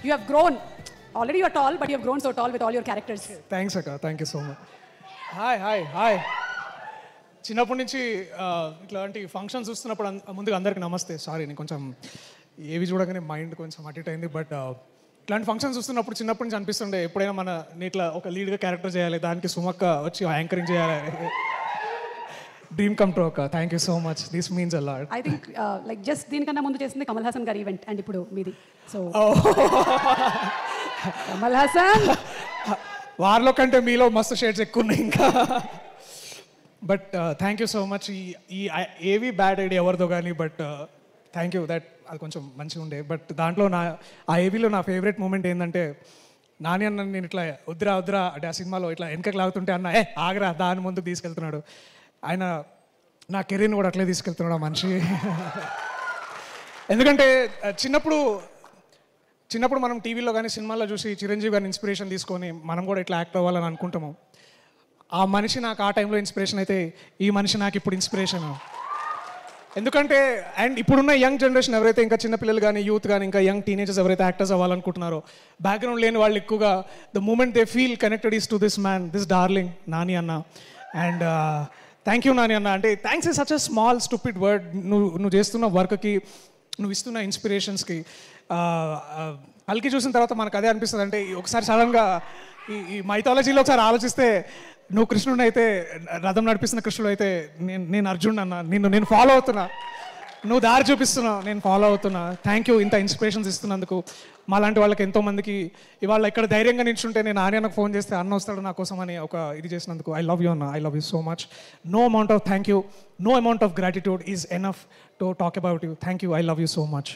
You have grown. Already you are tall, but you have grown so tall with all your characters. Thanks అక్క, thank you so much. Hi చిన్నప్పటి నుంచి ఇట్లాంటి functions చూస్తున్నప్పుడు ముందుగా అందరికి నమస్తే. సారీ, నేను కొంచెం ఏవి చూడగానే మైండ్ కొంచెం అటు అయింది. బట్ ఇట్లాంటి ఫంక్షన్స్ చూస్తున్నప్పుడు చిన్నప్పటి నుంచి అనిపిస్తుండే ఎప్పుడైనా మన ఇట్లా ఒక లీడ్గా క్యారెక్టర్ చేయాలి, దానికి సుమక్క వచ్చి యాంకరింగ్ చేయాలి. డ్రీమ్ కమ్ ట్రూ అక్క. Thank you so much. This means a lot. I think like just దీనికన్నా ముందు చేసింది కమల్ హాసన్ గారి ఈవెంట్ అండ్ ఇప్పుడు మీది. సో కమల్ హాసన్ వారిలో కంటే మీలో మస్తు షేడ్స్ ఎక్కువ ఉన్నాయి ఇంకా. But thank you so much. ఈ ఏవి బ్యాడ్ ఐడియా ఎవరిదో కానీ, బట్ థ్యాంక్ యూ దట్ అది కొంచెం మంచిగా ఉండే. బట్ దాంట్లో ఆ ఏవీలో నా ఫేవరెట్ మూమెంట్ ఏంటంటే, నాని అన్న నేను ఇట్లా వద్దురా అంటే ఆ సినిమాలో ఇట్లా వెనకకి లాగుతుంటే అన్న ఆగరా దాని ముందుకు తీసుకెళ్తున్నాడు. ఆయన నా కెరీర్ని కూడా అట్లే తీసుకెళ్తున్నాడు ఆ మనిషి. ఎందుకంటే చిన్నప్పుడు మనం టీవీలో కానీ సినిమాల్లో చూసి చిరంజీవి గారిని ఇన్స్పిరేషన్ తీసుకొని మనం కూడా ఇట్లా యాక్ట్ అవ్వాలని అనుకుంటాము. ఆ మనిషి నాకు ఆ టైంలో ఇన్స్పిరేషన్ అయితే, ఈ మనిషి నాకు ఇప్పుడు ఇన్స్పిరేషన్. ఎందుకంటే అండ్ ఇప్పుడున్న యంగ్ జనరేషన్ ఎవరైతే ఇంకా చిన్నపిల్లలు కానీ యూత్ కానీ ఇంకా యంగ్ టీనేజర్స్ ఎవరైతే యాక్టర్స్ అవ్వాలనుకుంటున్నారో, బ్యాక్గ్రౌండ్ లేని వాళ్ళు ఎక్కువగా the moment they feel connected is to this man, this darling Nani అన్న. అండ్ థ్యాంక్ యూ నాని అన్న. అంటే thanks is such a small stupid word. నువ్వు చేస్తున్న వర్క్కి, నువ్వు ఇస్తున్న ఇన్స్పిరేషన్స్కి. కల్కి చూసిన తర్వాత మనకు అదే అనిపిస్తుంది. అంటే ఒకసారి సడన్గా ఈ మైథాలజీలో ఒకసారి ఆలోచిస్తే, నువ్వు కృష్ణుడు అయితే, రథం నడిపిస్తున్న కృష్ణుడు అయితే నేను అర్జున్ అన్న. నేను ఫాలో అవుతున్నా, నువ్వు దారి చూపిస్తున్నావు, నేను ఫాలో అవుతున్నా. థ్యాంక్ యూ ఇంత ఇన్స్పిరేషన్స్ ఇస్తున్నందుకు. మాలాంటి వాళ్ళకి ఎంతోమందికి ఇవాళ ఇక్కడ ధైర్యంగా నిల్చుంటే, నేను ఆర్యనకు ఫోన్ చేస్తే అన్న వస్తాడు నా కోసం అని ఒక ఇది చేసినందుకు ఐ లవ్ యూ అన్న. I love you so much. No amount of thank you, no amount of gratitude is enough to talk about you. Thank you. I love you so much.